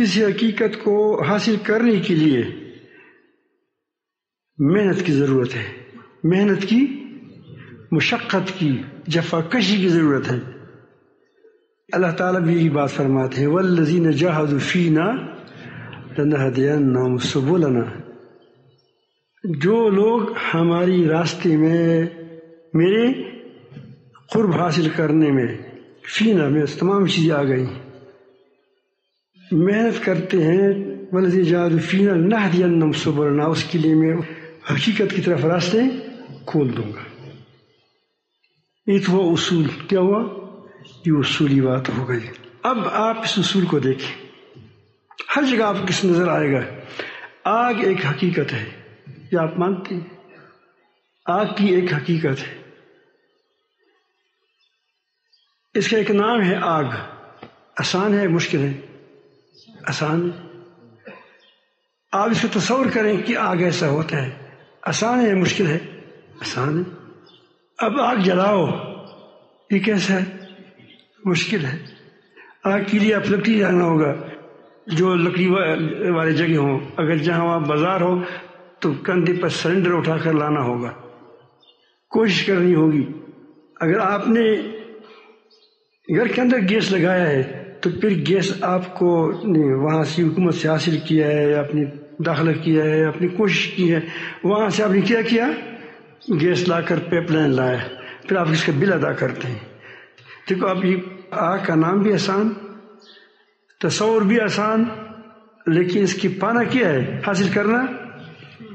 کسی حقیقت کو حاصل کرنے کے لیے محنت کی ضرورت ہے، محنت کی، مشقت کی، جفا کشی کی ضرورت ہے۔ اللہ تعالیٰ بھی یہی بات فرماتے ہیں والذین جاہدوا فینا لنہدینہم سبلنا، جو لوگ ہماری راستے میں میرے قرب حاصل کرنے میں، فینا میں تمام چیزیں آ گئی، محنت کرتے ہیں، والذین جاہدوا فینا لنہدینہم سبلنا، اس کے لیے میں حقیقت کی طرف راستے کھول دوں گا۔ یہ تو وہ اصول، کیا ہوا؟ یہ اصولی بات ہو گئی۔ اب آپ اس اصول کو دیکھیں، ہر جگہ آپ کس نظر آئے گا آگ ایک حقیقت ہے، یہ آپ مانتے ہیں؟ آگ کی ایک حقیقت ہے، اس کا ایک نام ہے آگ۔ آسان ہے مشکل ہے؟ آسان ہے۔ آپ اس کو تصور کریں کہ آگ ایسا ہوتا ہے، آسان ہے مشکل ہے؟ آسان ہے۔ اب آگ جلاؤ، یہ کیسا ہے؟ مشکل ہے۔ آگ کے لیے آپ لکڑی لانا ہوگا، جو لکڑی والے جگہ ہوں، اگر جہاں وہاں بازار ہو تو کندھے پر سلنڈر اٹھا کر لانا ہوگا، کوشش کرنی ہوگی۔ اگر آپ نے گھر کے اندر گیس لگایا ہے تو پھر گیس آپ کو وہاں سے حکومت سے حاصل کیا ہے، یا اپنی داخلہ کیا ہے، اپنی کوشش کی ہے، وہاں سے آپ نے کیا گیس لا کر پائپ لائن لایا، پھر آپ اس کا بل ادا کرتے ہیں۔ دیکھو اب یہ آگ کا نام بھی آسان، تصور بھی آسان، لیکن اس کی پانا کیا ہے، حاصل کرنا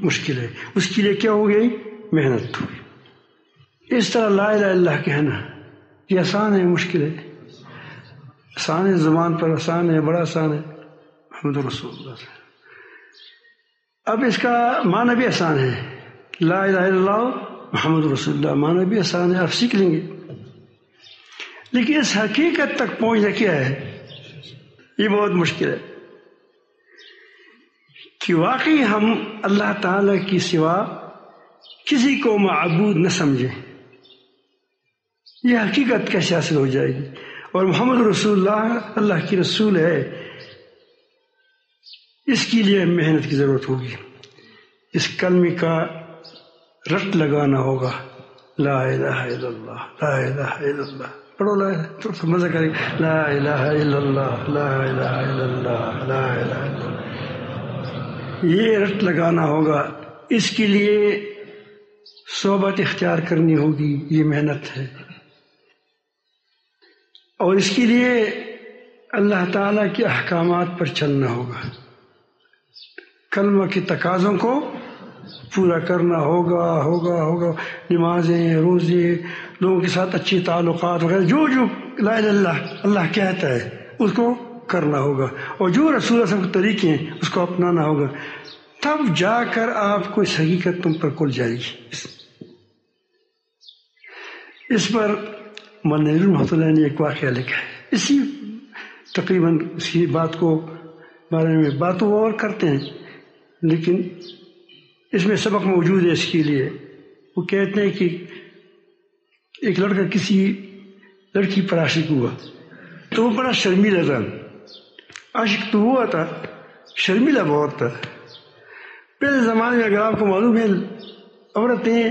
مشکل ہے۔ اس کے لیے کیا ہو گئی؟ محنت ہوئی۔ اس طرح لا الہ الا اللہ کہنا یہ آسان ہے مشکل ہے؟ آسان ہے، زبان پر آسان ہے، بڑا آسان ہے، محمد رسول اللہ۔ اب اس کا معنی بھی آسان ہے، لا الہ الا اللہ محمد رسول اللہ، معنی بھی آسان ہے، آپ سیکھ لیں گے۔ لیکن اس حقیقت تک پہنچنا کیا ہے، یہ بہت مشکل ہے کہ واقعی ہم اللہ تعالی کی سوا کسی کو معبود نہ سمجھیں۔ یہ حقیقت کیسے حاصل ہو جائے گی؟ اور محمد رسول اللہ اللہ کی رسول ہے، اس کے لیے محنت کی ضرورت ہوگی۔ اس کلمے کا رٹ لگانا ہوگا، لا الہ الا اللہ، لا الہ الا اللہ۔ پڑھو لا الہ، تھوڑا سا مزہ کریں، لا الہ الا اللہ، لا الہ الا اللہ، لا الہ الا اللہ۔ یہ رٹ لگانا ہوگا، اس کے لیے صحبت اختیار کرنی ہوگی، یہ محنت ہے۔ اور اس کے لیے اللہ تعالیٰ کے احکامات پر چلنا ہوگا، کلمہ کے تقاضوں کو پورا کرنا ہوگا، نمازیں، روزے، لوگوں کے ساتھ اچھی تعلقات وغیرہ، جو لا الہ الا اللہ کہتا ہے اس کو کرنا ہوگا، اور جو رسول اللہ صلی اللہ علیہ وسلم کے طریقے ہیں اس کو اپنانا ہوگا، تب جا کر آپ کو اس حقیقت تم پر کھل جائے گی۔ اس پر مولانا رحمۃ اللہ نے ایک واقعہ لکھا ہے، اسی تقریباً اسی بات کو بارے میں باتوں اور کرتے ہیں، لیکن اس میں سبق موجود ہے اس کے لیے۔ وہ کہتے ہیں کہ ایک لڑکا کسی لڑکی پر عاشق ہوا تو وہ بڑا شرمیلا تھا، عاشق تو ہوا تھا، شرمیلا بہت تھا۔ پہلے زمانے میں اگر آپ کو معلوم ہے عورتیں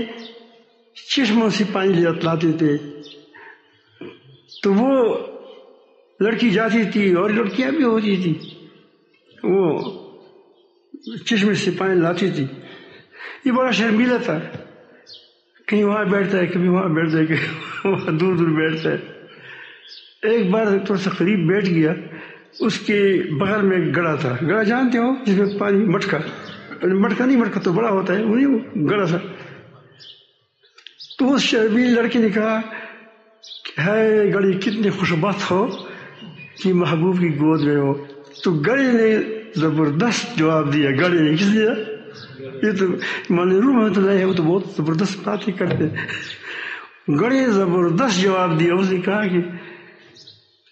چشموں سے پانی لاتے تھے، تو وہ لڑکی جاتی تھی اور لڑکیاں بھی ہوتی تھی، وہ چشمے سے پانی لاتی تھی، یہ بڑا شرمیلا تھا، کہیں وہاں بیٹھتا ہے، کبھی وہاں بیٹھتا ہے، کبھی وہاں دور دور بیٹھتا ہے۔ ایک بار تھوڑا سا قریب بیٹھ گیا، اس کے بغل میں ایک گڑھا تھا، گڑھا جانتے ہو جس میں پانی، مٹکا تو بڑا ہوتا ہے، وہی وہ گڑھا تھا۔ تو اس شرمیلی لڑکی نے کہا کہ ہے گڑھی کتنی خوشبخت ہو کہ محبوب کی گود میں ہو۔ تو گڑھی نے زبردست جواب دیا، گڑھی نے کس دیا؟ یہ تو مولانا روم رحمۃ اللہ ہے، وہ تو بہت زبردست باتیں کرتے ہیں۔ گڑھی نے زبردست جواب دیا، اس نے کہا کہ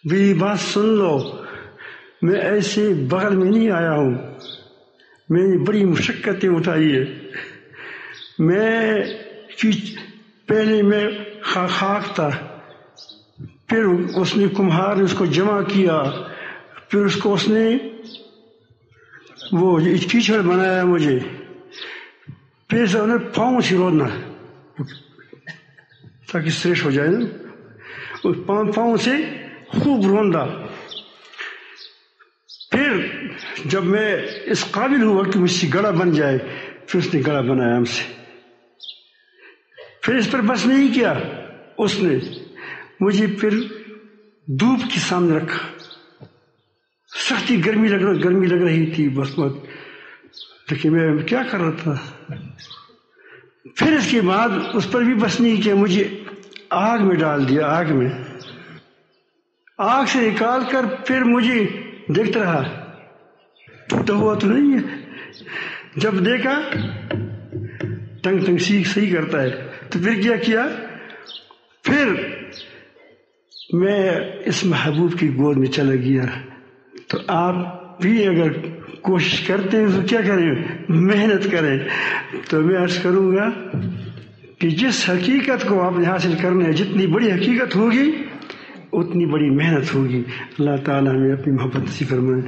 میری بات سن لو، میں ایسے بغل میں نہیں آیا ہوں، میں نے بڑی مشقتیں اٹھائی ہے، پہلے میں خاک تھا، پھر اس نے کمہار نے اس کو جمع کیا، پھر اس کو اس نے وہ کیچڑ بنایا مجھے، پھر سے انہیں پاؤں سے رونا تاکہ فریش ہو جائے نا، اس پاؤں سے خوب روندا. پھر جب میں اس قابل ہوا کہ مجھ سے گڑا بن جائے، پھر اس نے گڑا بنایا ہم سے. پھر اس پر بس نہیں کیا، اس نے مجھے پھر دھوپ کے سامنے رکھا. سختی گرمی لگ رہی تھی بس بہت، لیکن میں کیا کر رہا تھا. پھر اس کے بعد اس پر بھی بس نہیں کیا، مجھے آگ میں ڈال دیا. آگ سے نکال کر پھر مجھے دیکھتا رہا ٹوٹا ہوا تو نہیں ہے. جب دیکھا ٹنگ صحیح کرتا ہے تو پھر کیا پھر میں اس محبوب کی گود میں چلا گیا. تو آپ بھی اگر کوشش کرتے ہیں تو کیا کریں، محنت کریں. تو میں عرض کروں گا کہ جس حقیقت کو آپ نے حاصل کرنا ہے، جتنی بڑی حقیقت ہوگی اتنی بڑی محنت ہوگی. اللہ تعالیٰ ہمیں اپنی محبت نصیب فرمائے.